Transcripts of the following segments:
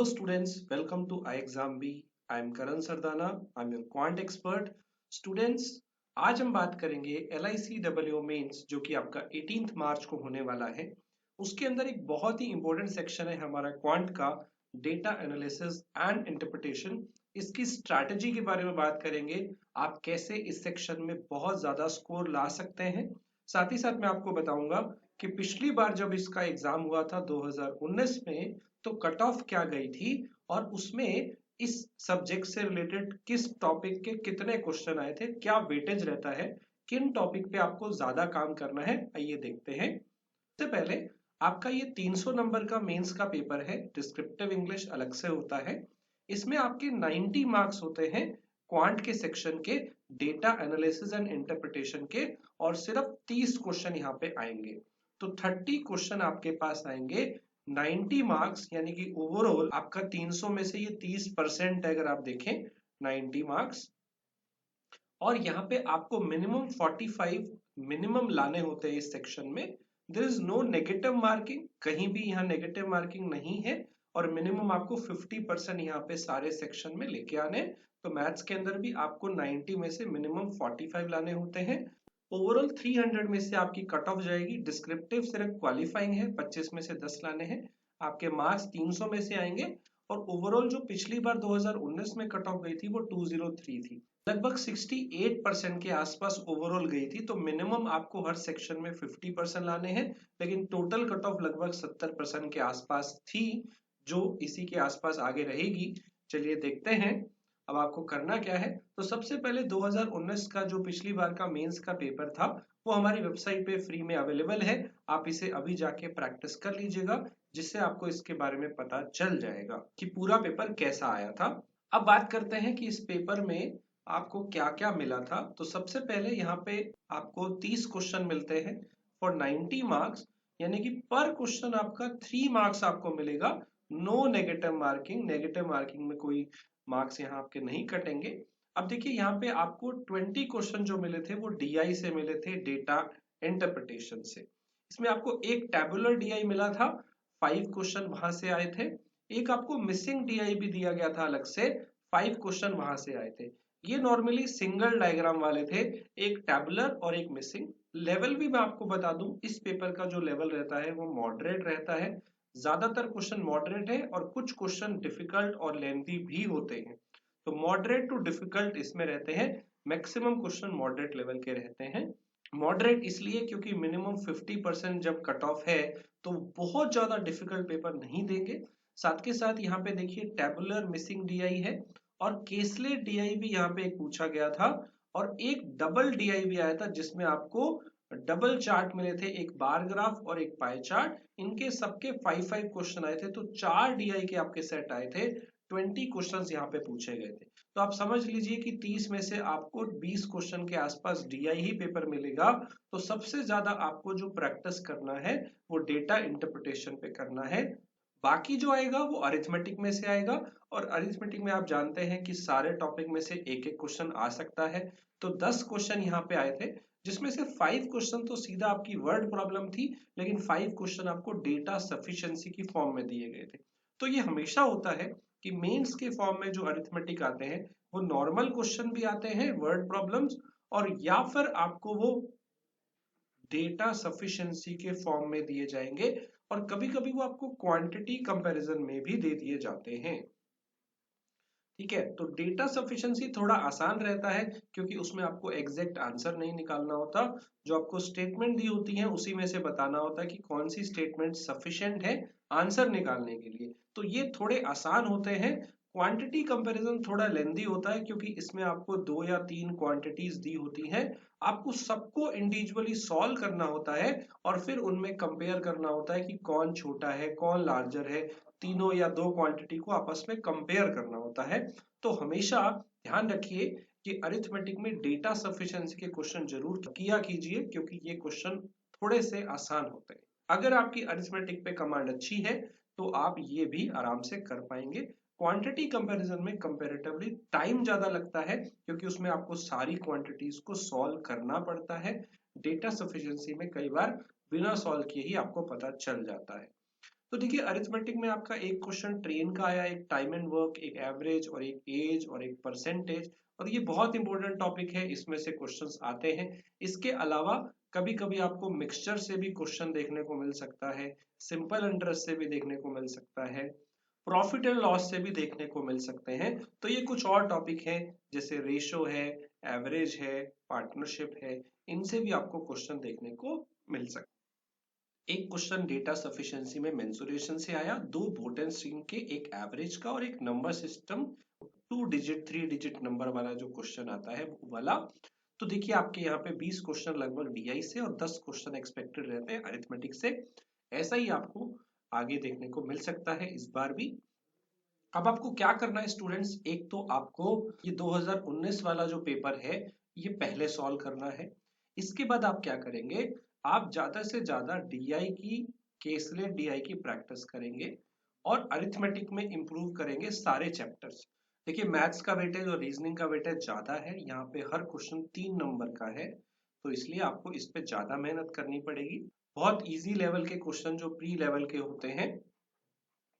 students, welcome to iExamB. I am Karan Sardana. I am your quant expert. Students, आज हम बात करेंगे LICWO mains जो कि आपका 18 मार्च को होने वाला है। उसके अंदर एक बहुत ही इंपॉर्टेंट सेक्शन है हमारा क्वांट का, डेटा एनालिसिस एंड इंटरप्रिटेशन। इसकी स्ट्रैटेजी के बारे में बात करेंगे, आप कैसे इस सेक्शन में बहुत ज्यादा स्कोर ला सकते हैं। साथ ही साथ मैं आपको बताऊंगा कि पिछली बार जब इसका एग्जाम हुआ था 2019 में, तो कट ऑफ क्या गई थी और उसमें इस सब्जेक्ट से रिलेटेड किस टॉपिक के कितने क्वेश्चन आए थे, क्या वेटेज रहता है, किन टॉपिक पे आपको ज्यादा काम करना है, आइए देखते हैं। सबसे पहले आपका ये 300 नंबर का मेंस का पेपर है, डिस्क्रिप्टिव इंग्लिश अलग से होता है। इसमें आपके 90 मार्क्स होते हैं क्वांट के सेक्शन के, डेटा एनालिसिस एंड इंटरप्रिटेशन के, और सिर्फ 30 क्वेश्चन यहाँ पे आएंगे। तो 30 क्वेश्चन आपके पास आएंगे, 90 मार्क्स, यानी कि ओवरऑल आपका 300 में से ये 30% है अगर आप देखें 90 मार्क्स। और यहाँ पे आपको मिनिमम 45 मिनिमम लाने होते हैं इस सेक्शन में। There is no negative marking, कहीं भी यहाँ नेगेटिव मार्किंग नहीं है। और मिनिमम आपको 50% यहाँ पे सारे सेक्शन में लेके आने। तो मैथ्स के अंदर भी आपको 90 में से मिनिमम 45 लाने होते हैं। ओवरऑल 300 में से आपकी कट ऑफ जाएगी। डिस्क्रिप्टिव सिर्फ क्वालिफाइंग है, 25 में से 10 लाने हैं। आपके मार्क्स 300 में से आएंगे। और ओवरऑल जो पिछली बार 2019 में कट ऑफ गई थी वो 203 थी, लगभग 68% के आसपास ओवरऑल गई थी। तो मिनिमम आपको हर सेक्शन में 50% लाने हैं, लेकिन टोटल कट ऑफ लगभग 70% के आसपास थी, जो इसी के आसपास आगे रहेगी। चलिए देखते हैं अब आपको करना क्या है। तो सबसे पहले 2019 का जो पिछली बार का मेंस का पेपर था वो हमारी वेबसाइट पे फ्री में अवेलेबल है। आप इसे अभी जाके प्रैक्टिस कर लीजिएगा, जिससे आपको इसके बारे में पता चल जाएगा कि पूरा पेपर कैसा आया था। अब बात करते हैं कि इस पेपर में आपको क्या क्या मिला था। तो सबसे पहले यहाँ पे आपको 30 क्वेश्चन मिलते हैं फॉर 90 मार्क्स, यानी कि पर क्वेश्चन आपका 3 मार्क्स आपको मिलेगा। No negative marking, negative marking में कोई मार्क्स यहाँ आपके नहीं कटेंगे। अब देखिए यहाँ पे आपको 20 क्वेश्चन जो मिले थे वो DI से मिले थे, डेटा इंटरप्रिटेशन से। इसमें आपको एक टैबुलर DI मिला था, 5 क्वेश्चन वहां से आए थे। एक आपको मिसिंग DI भी दिया गया था अलग से, 5 क्वेश्चन वहां से आए थे। ये नॉर्मली सिंगल डायग्राम वाले थे, एक टैबुलर और एक मिसिंग। लेवल भी मैं आपको बता दूं, इस पेपर का जो लेवल रहता है वो मॉडरेट रहता है। ज्यादातर क्वेश्चन मॉडरेट है और कुछ क्वेश्चन डिफिकल्ट और लेंथी भी होते हैं। तो मॉडरेट टू डिफिकल्ट इसमें रहते हैं, मैक्सिमम क्वेश्चन मॉडरेट लेवल के रहते हैं। मॉडरेट इसलिए क्योंकि मिनिमम 50% जब कट ऑफ है तो बहुत ज्यादा डिफिकल्ट पेपर नहीं देंगे। साथ के साथ यहाँ पे देखिए टैबुलर मिसिंग DI है, और केसलेट DI भी यहाँ पे एक पूछा गया था, और एक डबल DI भी आया था जिसमें आपको डबल चार्ट मिले थे, एक बार ग्राफ और एक पाई चार्ट। इनके सबके 5-5 क्वेश्चन आए थे, तो 4 DI के आपके सेट आए थे। 20 क्वेश्चंस यहाँ पे पूछे गए थे। तो आप समझ लीजिए कि 30 में से आपको 20 क्वेश्चन के आसपास DI ही पेपर मिलेगा। तो सबसे ज्यादा आपको जो प्रैक्टिस करना है वो डेटा इंटरप्रिटेशन पे करना है। बाकी जो आएगा वो अरिथमेटिक में से आएगा, और अरिथमेटिक में आप जानते हैं कि सारे टॉपिक में से एक एक क्वेश्चन आ सकता है। तो 10 क्वेश्चन यहाँ पे आए थे, जिसमें से 5 क्वेश्चन तो सीधा आपकी वर्ड प्रॉब्लम थी, लेकिन 5 क्वेश्चन आपको डेटा सफिशिएंसी की फॉर्म में दिए गए थे। तो ये हमेशा होता है कि मेंस के फॉर्म में जो अरिथमेटिक आते हैं वो नॉर्मल क्वेश्चन भी आते हैं, वर्ड प्रॉब्लम्स, और या फिर आपको वो डेटा सफिशिएंसी के फॉर्म में दिए जाएंगे, और कभी कभी वो आपको क्वांटिटी कंपैरिजन में भी दे दिए जाते हैं। ठीक है, तो डेटा सफिशिएंसी थोड़ा आसान रहता है क्योंकि उसमें आपको एग्जैक्ट आंसर नहीं निकालना होता। जो आपको स्टेटमेंट दी होती है उसी में से बताना होता है कि कौन सी स्टेटमेंट सफिशिएंट है आंसर निकालने के लिए। तो ये थोड़े आसान होते हैं। क्वांटिटी कंपैरिजन थोड़ा लेंदी होता है क्योंकि इसमें आपको 2 या 3 क्वांटिटीज दी होती हैं, आपको सबको इंडिविजुअली सॉल्व करना होता है और फिर उनमें कंपेयर करना होता है कि कौन छोटा है कौन लार्जर है। तीनों या दो क्वांटिटी को आपस में कंपेयर करना होता है। तो हमेशा ध्यान रखिए कि अरिथमेटिक में डेटा सफिशिएंसी के क्वेश्चन जरूर किया कीजिए, क्योंकि ये क्वेश्चन थोड़े से आसान होते हैं। अगर आपकी अरिथमेटिक पे कमांड अच्छी है तो आप ये भी आराम से कर पाएंगे। क्वांटिटी कंपैरिजन में कंपैरेटिवली टाइम ज्यादा लगता है क्योंकि उसमें आपको सारी क्वांटिटीज को सॉल्व करना पड़ता है। डेटा सफिशिएंसी में कई बार बिना सॉल्व किए ही आपको पता चल जाता है। तो देखिए अरिथमेटिक में आपका एक क्वेश्चन ट्रेन का आया, एक टाइम एंड वर्क, एक एवरेज और एक एज और एक परसेंटेज, और ये बहुत इंपॉर्टेंट टॉपिक है, इसमें से क्वेश्चंस आते हैं। इसके अलावा कभी कभी आपको मिक्सचर से भी क्वेश्चन देखने को मिल सकता है, सिंपल इंटरेस्ट से भी देखने को मिल सकता है, प्रॉफिट एंड लॉस से भी देखने को मिल सकते हैं। तो ये कुछ और टॉपिक है जैसे रेशो है, एवरेज है, पार्टनरशिप है, इनसे भी आपको क्वेश्चन देखने को मिल सकता है। एक क्वेश्चन डेटा सफिशिएंसी में मेंसुरेशन से आया, 2 बोटन स्ट्रिंग के, एक एवरेज का और एक number system 2 digit 3 digit number वाला जो क्वेश्चन आता है वो वाला। तो देखिए आपके यहाँ पे 20 क्वेश्चन लगभग डीआई से और 10 क्वेश्चन एक्सपेक्टेड रहते हैं अरिथमेटिक से। ऐसा ही आपको आगे देखने को मिल सकता है इस बार भी। अब आपको क्या करना है स्टूडेंट्स, एक तो आपको ये 2019 वाला जो पेपर है ये पहले सॉल्व करना है। इसके बाद आप क्या करेंगे, आप ज्यादा से ज्यादा डीआई की, केसलेट डीआई की प्रैक्टिस करेंगे और अरिथमेटिक में इंप्रूव करेंगे सारे चैप्टर्स। देखिए मैथ्स का वेटेज और रीजनिंग का वेटेज ज्यादा है, यहाँ पे हर क्वेश्चन 3 नंबर का है, तो इसलिए आपको इस पे ज्यादा मेहनत करनी पड़ेगी। बहुत इजी लेवल के क्वेश्चन जो प्री लेवल के होते हैं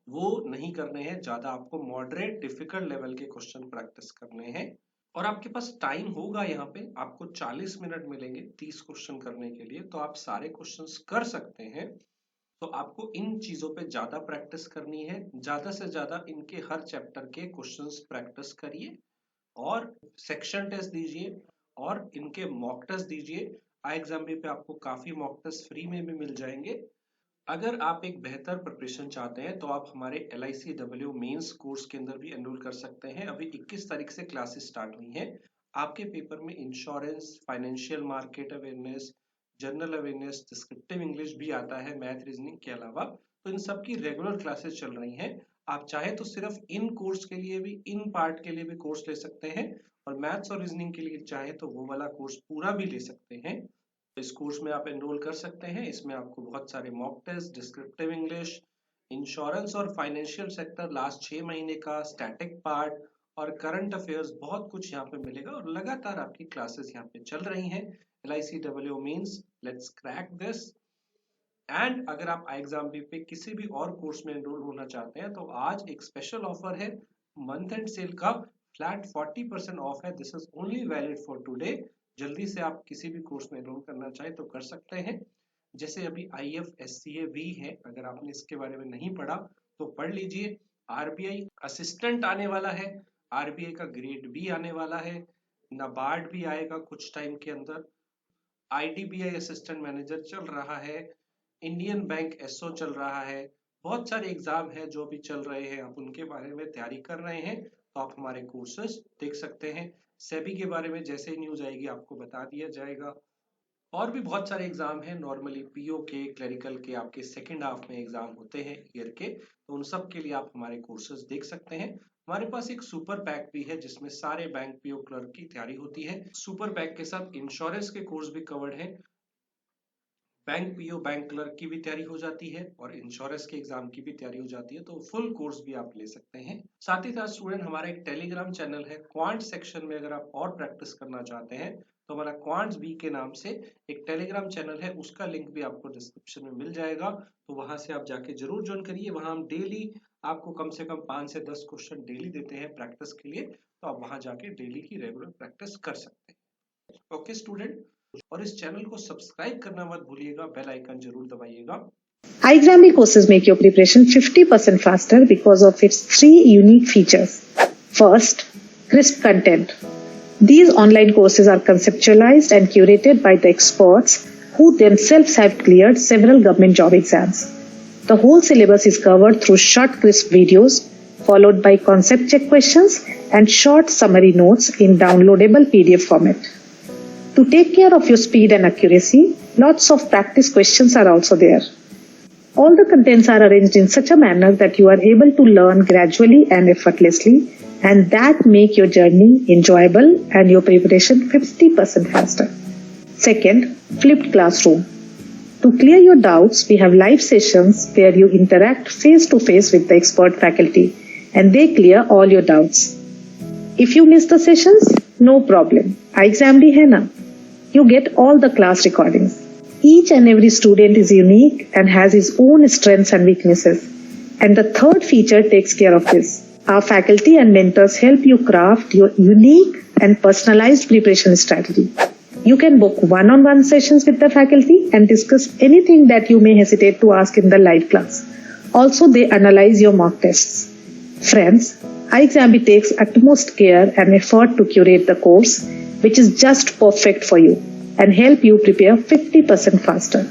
वो नहीं करने हैं, ज्यादा आपको मॉडरेट डिफिकल्ट लेवल के क्वेश्चन प्रैक्टिस करने हैं। और आपके पास टाइम होगा, यहाँ पे आपको 40 मिनट मिलेंगे 30 क्वेश्चन करने के लिए, तो आप सारे क्वेश्चंस कर सकते हैं। तो आपको इन चीजों पे ज्यादा प्रैक्टिस करनी है, ज्यादा से ज्यादा इनके हर चैप्टर के क्वेश्चंस प्रैक्टिस करिए और सेक्शन टेस्ट दीजिए और इनके मॉक टेस्ट दीजिए। iExamB पे आपको काफी मॉक टेस्ट फ्री में भी मिल जाएंगे। अगर आप एक बेहतर प्रिपरेशन चाहते हैं तो आप हमारे LICW मेंस कोर्स के अंदर भी एनरोल कर सकते हैं। अभी 21 तारीख से क्लासेस स्टार्ट हुई हैं। आपके पेपर में insurance, financial market awareness, general awareness, descriptive English भी आता है मैथ रीजनिंग के अलावा, तो इन सब की रेगुलर क्लासेस चल रही हैं। आप चाहे तो सिर्फ इन कोर्स के लिए भी, इन पार्ट के लिए भी कोर्स ले सकते हैं, और मैथ्स और रीजनिंग के लिए चाहे तो वो वाला कोर्स पूरा भी ले सकते हैं। इस कोर्स में आप एनरोल कर सकते हैं। इसमें आपको बहुत सारे mock test, descriptive English, insurance और फाइनेंशियल सेक्टर लास्ट 6 महीने का, स्टैटिक पार्ट और करंट अफेयर्स, बहुत कुछ यहाँ पे मिलेगा। और लगातार आपकी क्लासेस यहाँ पे चल रही हैं। LICW means let's crack this. And अगर आप iExamB पे किसी भी और कोर्स में एनरोल होना चाहते हैं तो आज एक स्पेशल ऑफर है, मंथ एंड सेल का फ्लैट 40% ऑफ है। This is only valid for today. जल्दी से आप किसी भी कोर्स में एनरोल करना चाहे तो कर सकते हैं। जैसे अभी IFSCA भी है, अगर आपने इसके बारे में नहीं पढ़ा तो पढ़ लीजिए। RBI असिस्टेंट आने वाला है, RBI का ग्रेड बी आने वाला है, नाबार्ड भी आएगा कुछ टाइम के अंदर, IDBI असिस्टेंट मैनेजर चल रहा है, इंडियन बैंक SO चल रहा है, बहुत सारे एग्जाम है जो भी चल रहे हैं, आप उनके बारे में तैयारी कर रहे हैं तो आप हमारे कोर्सेज देख सकते हैं। सेबी के बारे में जैसे ही न्यूज आएगी आपको बता दिया जाएगा। और भी बहुत सारे एग्जाम हैं, नॉर्मली PO के, क्लरिकल के आपके सेकेंड हाफ में एग्जाम होते हैं ईयर के, तो उन सब के लिए आप हमारे कोर्सेज देख सकते हैं। हमारे पास एक सुपर पैक भी है जिसमें सारे बैंक PO क्लर्क की तैयारी होती है। सुपर पैक के साथ इंश्योरेंस के कोर्स भी कवर्ड है, बैंक PO, बैंक क्लर्क की भी तैयारी हो जाती है और इंश्योरेंस के एग्जाम की भी तैयारी हो जाती है, तो फुल कोर्स भी आप ले सकते हैं। साथ ही साथ स्टूडेंट हमारा एक टेलीग्राम चैनल है क्वांट सेक्शन में, अगर आप और प्रैक्टिस करना चाहते हैं तो हमारा क्वांट्स बी के नाम से एक टेलीग्राम चैनल है, उसका लिंक भी आपको डिस्क्रिप्शन में मिल जाएगा, तो वहां से आप जाके जरूर ज्वाइन करिए। वहां हम डेली आपको कम से कम 5 से 10 क्वेश्चन डेली देते हैं प्रैक्टिस के लिए, तो आप वहां जाके डेली की रेगुलर प्रैक्टिस कर सकते हैं। ओके स्टूडेंट, और इस चैनल को सब्सक्राइब करना मत भूलिएगा, बेल आइकन जरूर दबाइएगा। iExamB courses make your preparation 50% faster because of its 3 unique features. First, crisp content. These online courses are conceptualized and curated by the experts who themselves have cleared several government job exams. The whole syllabus is covered through short, crisp videos, followed by concept check questions and short summary notes in downloadable PDF format. To take care of your speed and accuracy, lots of practice questions are also there. All the contents are arranged in such a manner that you are able to learn gradually and effortlessly, and that make your journey enjoyable and your preparation 50% faster. Second, flipped classroom. To clear your doubts, we have live sessions where you interact face to face with the expert faculty and they clear all your doubts. If you miss the sessions, no problem. iExamB hai na? You get all the class recordings. Each and every student is unique and has his own strengths and weaknesses. And the third feature takes care of this. Our faculty and mentors help you craft your unique and personalized preparation strategy. You can book one-on-one sessions with the faculty and discuss anything that you may hesitate to ask in the live class. Also, they analyze your mock tests. Friends, iXambi takes utmost care and effort to curate the course, which is just perfect for you and help you prepare 50% faster.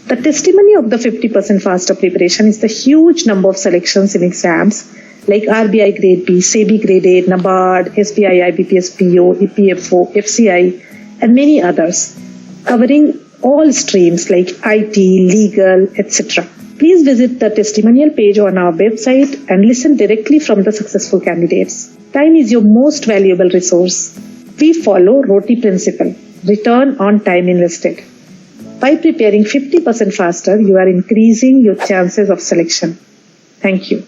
The testimony of the 50% faster preparation is the huge number of selections in exams like RBI Grade B, SEBI Grade A, NABARD, SBI, IBPS, PO, EPFO, FCI, and many others, covering all streams like IT, legal, etc. Please visit the testimonial page on our website and listen directly from the successful candidates. Time is your most valuable resource. We follow ROTI principle, return on time invested. By preparing 50% faster, you are increasing your chances of selection. Thank you.